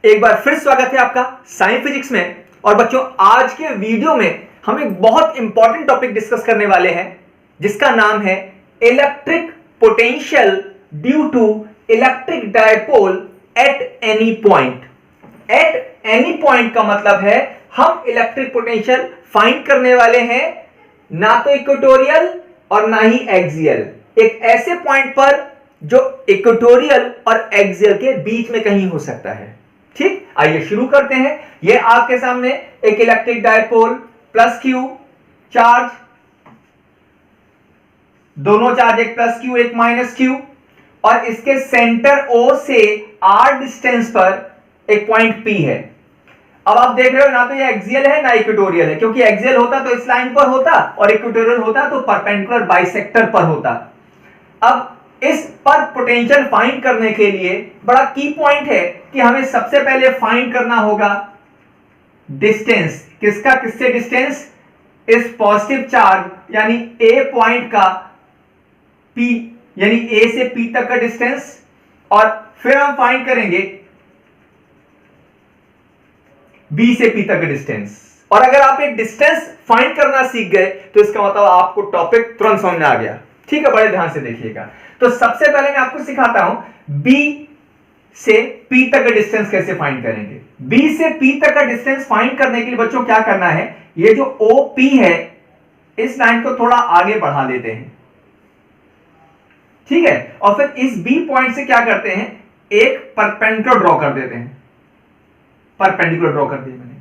एक बार फिर स्वागत है आपका साइंस फिजिक्स में। और बच्चों, आज के वीडियो में हम एक बहुत इंपॉर्टेंट टॉपिक डिस्कस करने वाले हैं जिसका नाम है electric potential due to electric dipole at any point. At any point का मतलब है हम इलेक्ट्रिक पोटेंशियल फाइंड करने वाले हैं ना तो इक्वेटोरियल और ना ही एक्सियल, एक ऐसे पॉइंट पर जो इक्वेटोरियल और एक्सियल के बीच में कहीं हो सकता है। ठीक, आइए शुरू करते हैं। यह आपके सामने एक electric dipole plus Q charge, दोनों चार्ज, एक प्लस क्यू एक माइनस क्यू, और इसके सेंटर ओ से आर डिस्टेंस पर एक पॉइंट पी है। अब आप देख रहे हो ना तो ये एक्सियल है ना इक्वेटोरियल है, क्योंकि एक्सियल होता तो इस लाइन पर होता और इक्वेटोरियल होता तो परपेंडिकुलर बाइसेक्टर पर होता। अब इस पर पोटेंशियल फाइंड करने के लिए बड़ा की पॉइंट है कि हमें सबसे पहले फाइंड करना होगा डिस्टेंस। किसका किससे डिस्टेंस? इस पॉजिटिव चार्ज यानी ए पॉइंट का पी यानी ए से पी तक का डिस्टेंस, और फिर हम फाइंड करेंगे बी से पी तक का डिस्टेंस। और अगर आप एक डिस्टेंस फाइंड करना सीख गए तो इसका मतलब आपको टॉपिक तुरंत समझ में आ गया। ठीक है, बड़े ध्यान से देखिएगा। तो सबसे पहले मैं आपको सिखाता हूं बी से पी तक का डिस्टेंस कैसे फाइंड करेंगे। बी से पी तक का डिस्टेंस फाइंड करने के लिए बच्चों क्या करना है, ये जो ओ पी है इस लाइन को थोड़ा आगे बढ़ा लेते हैं। ठीक है, और फिर इस बी पॉइंट से क्या करते हैं, एक परपेंडिकुलर ड्रॉ कर देते हैं। परपेंडिकुलर ड्रॉ कर दिया मैंने।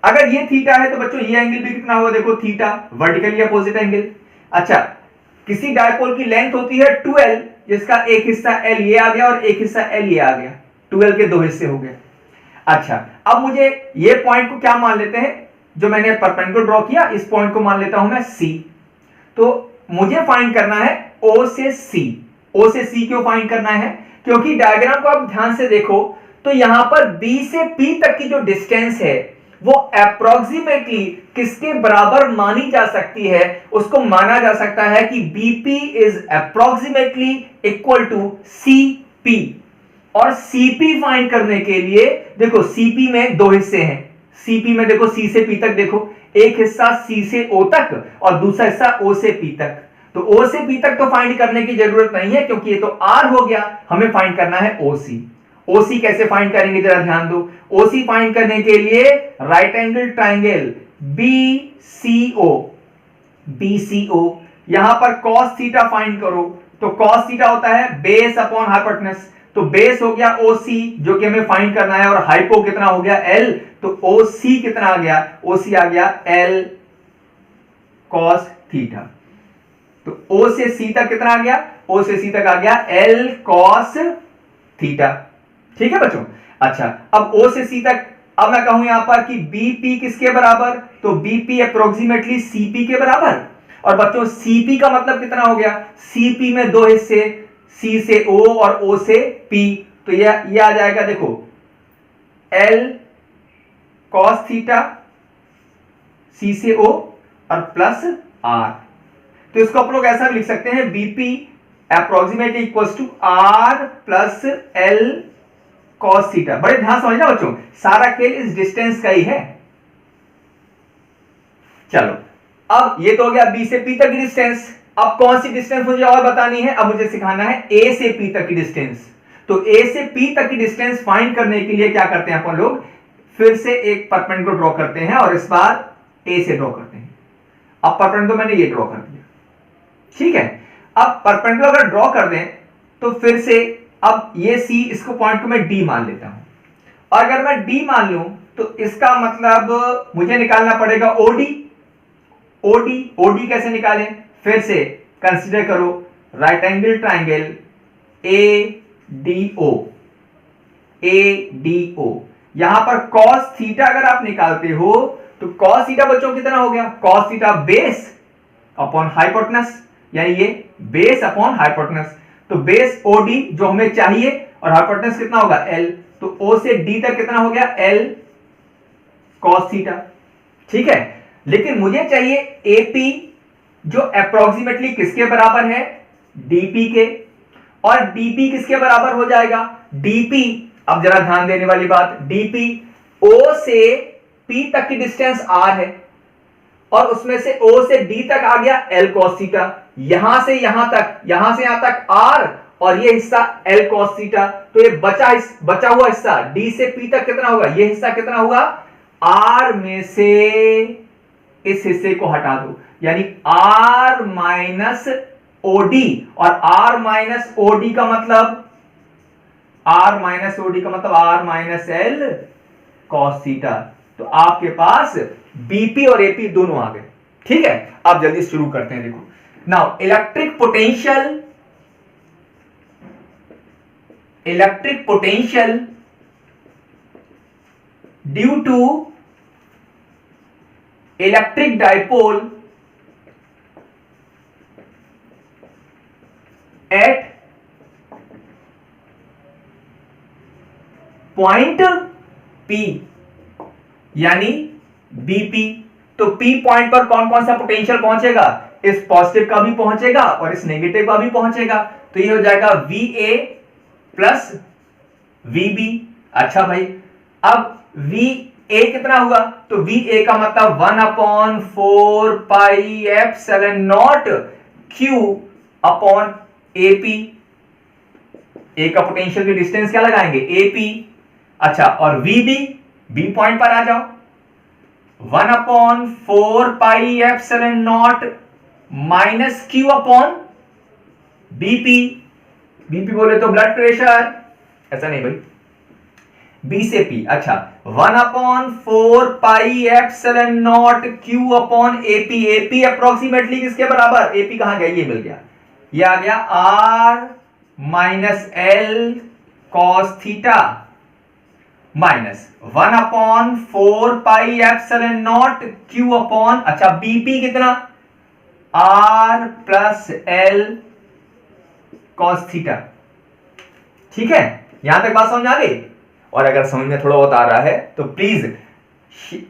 अगर ये थीटा है तो बच्चों ये एंगल भी कितना होगा, देखो थीटा, वर्टिकली अपोजिट एंगल। अच्छा, किसी डायपोल की लेंथ होती है 12, जिसका एक हिस्सा L ये आ गया और एक हिस्सा L ये आ गया, 12 के दो हिस्से हो गए। अच्छा, अब मुझे ये पॉइंट को क्या मान लेते हैं, जो मैंने परपेंडिकुलर ड्रॉ किया, इस पॉइंट को मान लेता हूं मैं C। तो मुझे फाइंड करना है O से C। O से C क्यों फाइंड करना है? क्योंकि डायग्राम को आप ध्यान से देखो तो यहां पर B से P तक की जो डिस्टेंस है वो अप्रोक्सीमेटली किसके बराबर मानी जा सकती है, उसको माना जा सकता है कि BP is approximately equal to CP। और CP फाइंड करने के लिए देखो CP में दो हिस्से हैं। CP में देखो C से P तक, देखो एक हिस्सा C से O तक और दूसरा हिस्सा O से P तक। तो O से P तक तो फाइंड करने की जरूरत नहीं है क्योंकि ये तो R हो गया, हमें फाइंड करना है OC। OC कैसे फाइंड करेंगे जरा ध्यान दो। OC फाइंड करने के लिए राइट एंगल ट्राइंगल BCO, यहां पर cos थीटा फाइंड करो। तो cos थीटा होता है बेस अपॉन हाइपोटेनस। तो बेस हो गया OC जो कि हमें फाइंड करना है, और हाइपो कितना हो गया L। तो OC कितना आ गया, OC आ गया L cos थीटा। तो O से C तक कितना आ गया, O से C तक आ गया L cos थीटा। ठीक है बच्चों। अच्छा, अब O से C तक, अब मैं कहूं यहां पर कि BP किसके बराबर, तो BP अप्रोक्सीमेटली CP के बराबर। और बच्चों CP का मतलब कितना हो गया, CP में दो हिस्से, C से O और O से P। तो ये आ जाएगा, देखो L cos थीटा C से O और प्लस R। तो इसको आप लोग ऐसा भी लिख सकते हैं BP approximately equals to R plus L cos theta. बड़े ध्यान समझना बच्चों, सारा खेल इस डिस्टेंस का ही है। चलो, अब ये तो हो गया B से P तक की डिस्टेंस। अब कौन सी डिस्टेंस मुझे और बतानी है, अब मुझे सिखाना है A से P तक की डिस्टेंस। तो A से P तक की डिस्टेंस फाइंड करने के लिए क्या करते हैं अपन लोग, फिर से एक परपेंडिकुलर ड्रॉ करते हैं और इस बार A से ड्रॉ करते हैं। अब परपेंडिकुलर मैंने ये ड्रॉ कर दिया। ठीक है, अब परपेंडिकुलर अगर ड्रॉ कर दें तो फिर से अब ये C, इसको पॉइंट को मैं D मान लेता हूं। और अगर मैं D मान लूं तो इसका मतलब मुझे निकालना पड़ेगा OD कैसे निकालें, फिर से कंसीडर करो राइट एंगल ट्राइंगल ADO। यहां पर cos थीटा अगर आप निकालते हो तो cos थीटा बच्चों कितना हो गया, cos theta base upon hypotenuse, यानी ये बेस अपॉन हाइपोटेनस। तो बेस OD जो हमें चाहिए और हाइपोटेनस कितना होगा L। तो O से D तक कितना हो गया L cos थीटा। ठीक है, लेकिन मुझे चाहिए AP जो अप्रोक्सीमेटली किसके बराबर है, DP के। और DP किसके बराबर हो जाएगा, DP अब जरा ध्यान देने वाली बात, डीपी ओ से पी तक की डिस्टेंस आर है और उसमें से ओ से डी तक आ गया एल कॉस थीटा, यहां से यहां तक आर और ये हिस्सा एल कॉस थीटा। तो ये बचा हुआ हिस्सा डी से पी तक कितना होगा, ये हिस्सा कितना होगा, आर में से इस हिस्से को हटा दो, यानी आर माइनस ओडी, और आर माइनस ओडी का मतलब R minus L cos theta. तो आपके पास बीपी और एपी दोनों आ गए। ठीक है, अब जल्दी शुरू करते हैं। देखो now electric potential due to electric dipole at point P यानी बीपी। तो P पॉइंट पर कौन कौन सा पोटेंशियल पहुंचेगा, इस पॉजिटिव का भी पहुंचेगा और इस नेगेटिव का भी पहुंचेगा। तो ये हो जाएगा VA प्लस VB। अच्छा भाई, अब VA कितना हुआ, तो VA का मतलब 1/4 pi epsilon not Q upon AP। A का पोटेंशियल की डिस्टेंस क्या लगाएंगे, AP। अच्छा, और VB, B पॉइंट पर आ जाओ, 1/4 pi epsilon not minus Q upon BP। BP बोले तो ब्लड प्रेशर, ऐसा नहीं भाई, B से P। अच्छा, 1/4 pi epsilon not Q upon AP। AP approximately किसके बराबर, AP कहां गया, ये मिल गया, ये आ गया R minus L cos theta minus 1/4 pi epsilon not Q upon, अच्छा BP कितना, R plus L cos theta. ठीक है, यहां तक बात समझ आ गई। और अगर समझ में थोड़ा बहुत आ रहा है तो प्लीज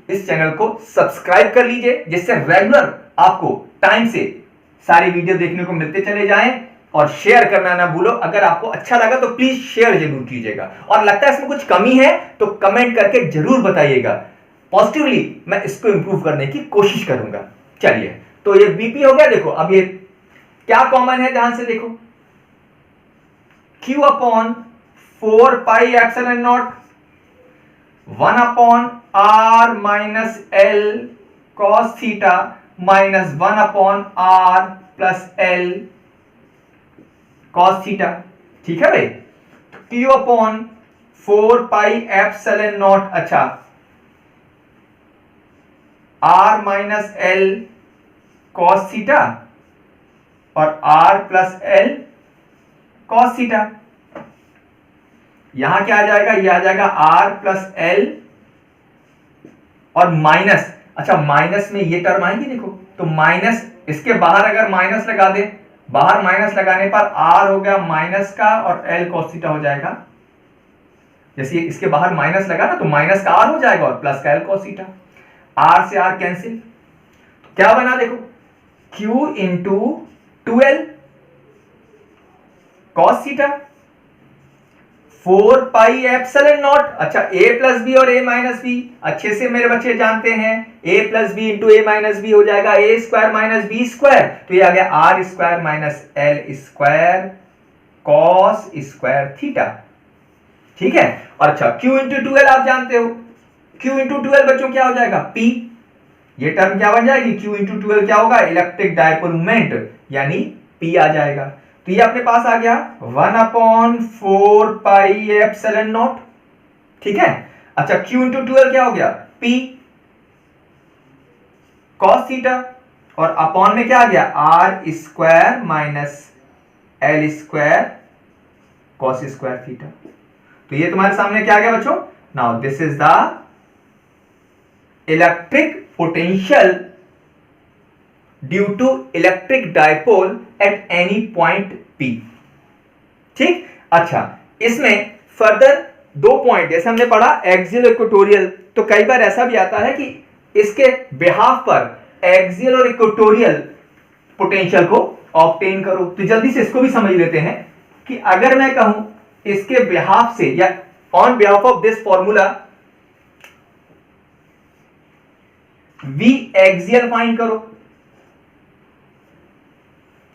इस चैनल को सब्सक्राइब कर लीजिए, जिससे रेगुलर आपको टाइम से सारी वीडियो देखने को मिलते चले जाएं। और शेयर करना ना भूलो, अगर आपको अच्छा लगा तो प्लीज शेयर जरूर कीजिएगा, और लगता है इसमें कुछ कमी है तो कमेंट करके जरूर बताइएगा। पॉजिटिवली मैं इसको इंप्रूव करने की कोशिश करूंगा। चलिए, तो ये बीपी हो गया। देखो अब ये क्या कॉमन है, ध्यान से देखो, Q upon 4 pi epsilon not 1/R minus L cos theta minus 1/R plus L cos theta. ठीक है भाई, Q upon 4 pi epsilon naught, अच्छा R minus L cos theta और R plus L cos theta. यहां क्या आ जाएगा, यह आ जाएगा R प्लस L और माइनस, अच्छा माइनस में ये टर्म आएंगी, देखो तो माइनस, इसके बाहर अगर माइनस लगा दे, बाहर माइनस लगाने पर R हो गया माइनस का और L cos थीटा हो जाएगा। जैसे इसके बाहर माइनस लगा ना, तो माइनस का R हो जाएगा और प्लस का L cos थीटा। R से R कैंसिल, तो क्या बना, देखो Q into 2L cos theta 4 pi epsilon naught, अच्छा A प्लस बी और A माइनस बी अच्छे से मेरे बच्चे जानते हैं, A plus b into A minus b हो जाएगा A square minus b square. तो ये आ गया R square minus L square cos square theta. ठीक है, और अच्छा Q इंटू 2L आप जानते हो, Q इंटू 2L बच्चों क्या हो जाएगा, P। ये टर्म क्या बन जाएगी, Q इंटू 2L क्या होगा, इलेक्ट्रिक डाइपोल मोमेंट, यानी P आ जाएगा। तो ये अपने पास आ गया 1/4 पाई एप्सिलॉन नॉट। ठीक है, अच्छा Q इंटू 2L क्या हो गया, P कॉस थीटा, और अपॉन में क्या आ गया, R square minus L square cos square theta. तो ये तुम्हारे सामने क्या आ गया बच्चों, now this is the electric potential due to electric dipole at any point P। ठीक, अच्छा इसमें फर्दर 2 पॉइंट जैसे हमने पढ़ा एक्सियल इक्वेटोरियल, तो कई बार ऐसा भी आता है कि इसके बिहाफ पर एक्सियल और इक्वेटोरियल पोटेंशियल को ऑब्टेन करो। तो जल्दी से इसको भी समझ लेते हैं कि अगर मैं कहूं इसके बिहाफ से या on behalf of this formula we axial find करो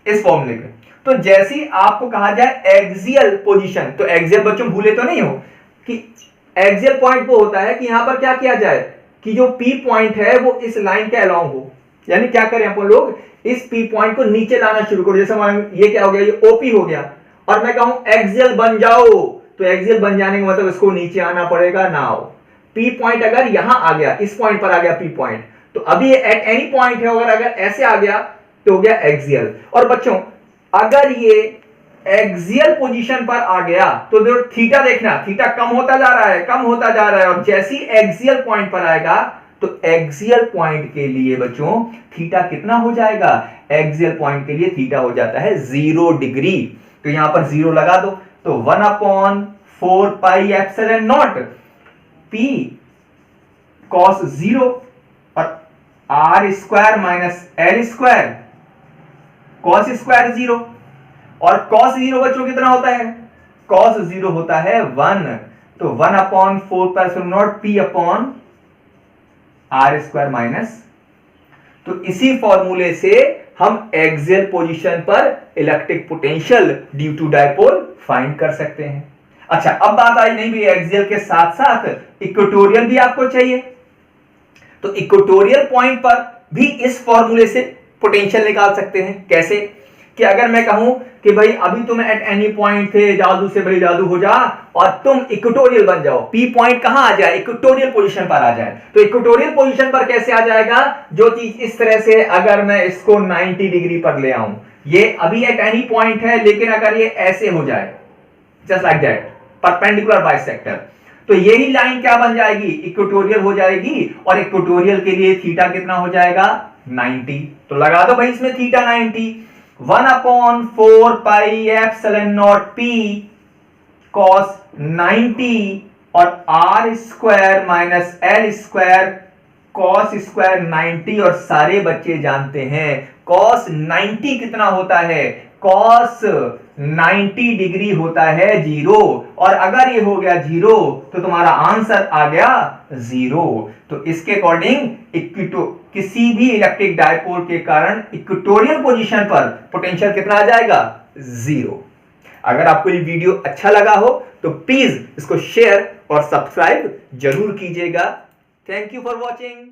इस फॉर्मूले के। तो जैसे ही आपको कहा जाए एक्सियल पोजीशन, तो एक्सियल बच्चों भूले तो नहीं हो कि एक्सियल पॉइंट वो होता है कि यहां पर क्या किया जाए कि जो पी पॉइंट है वो इस लाइन के अलोंग हो, यानी क्या करें अपन लोग इस पी पॉइंट को नीचे लाना शुरू करो। जैसे ये क्या हो गया, ये ओपी हो गया और मैं कहूं एक्सियल बन जाओ, तो एक्सियल बन जाने का मतलब इसको नीचे आना पड़ेगा ना। पी पॉइंट अगर यहां आ गया, इस पॉइंट पर आ गया पी पॉइंट, तो अभी एट एनी पॉइंट है, अगर ऐसे आ गया तो हो गया एक्सियल। और बच्चों अगर ये एक्सियल पोजीशन पर आ गया तो जो थीटा देखना, थीटा कम होता जा रहा है, कम होता जा रहा है, और जैसी एक्सियल पॉइंट पर आएगा तो एक्सियल पॉइंट के लिए बच्चों थीटा कितना हो जाएगा, एक्सियल पॉइंट के लिए थीटा हो जाता है 0 डिग्री। तो यहां पर 0 लगा दो, तो 1/4 pi epsilon naught p cos 0 और R square minus L square cos square 0, और कॉस 0 बच्चों कितना होता है, कॉस 0 होता है 1, तो 1/4 pi epsilon naught p upon R square minus. तो इसी फॉर्मूले से हम एक्सियल पोजीशन पर electric potential due to dipole find कर सकते हैं। अच्छा, अब बात आई नहीं भी एक्सियल के साथ साथ इक्वेटोरियल भी आपको चाहिए, तो इक्वेटोरियल पॉइंट पर भी इस फॉर्मूले से पोटेंशियल निकाल सकते हैं। कैसे कि अगर मैं कहूं कि भाई अभी तुम एट एनी पॉइंट थे, जादू से भाई जादू हो जा और तुम इक्वेटोरियल बन जाओ, पी पॉइंट कहां आ जाए, इक्वेटोरियल पोजीशन पर आ जाए। तो इक्वेटोरियल पोजीशन पर कैसे आ जाएगा, जो चीज इस तरह से अगर मैं इसको 90 डिग्री पर ले आऊं, ये अभी एट एनी पॉइंट है, लेकिन अगर ये ऐसे हो जाए just like that perpendicular bisector, तो यही लाइन क्या बन जाएगी, इक्वेटोरियल हो जाएगी। और इक्वेटोरियल के लिए थीटा कितना हो जाएगा 90, तो लगा दो भाई इसमें theta 90। 1/4 pi epsilon naught p cos 90 और R square minus L square cos square 90, और सारे बच्चे जानते हैं कॉस 90 कितना होता है, कॉस 90 डिग्री होता है 0, और अगर ये हो गया 0 तो तुम्हारा आंसर आ गया 0। तो इसके अकॉर्डिंग किसी भी इलेक्ट्रिक डायपोल के कारण इक्वेटोरियल पोजीशन पर पोटेंशियल कितना आ जाएगा 0। अगर आपको ये वीडियो अच्छा लगा हो तो प्लीज इसको शेयर और सब्सक्राइब जरूर कीजिएगा। Thank you for watching.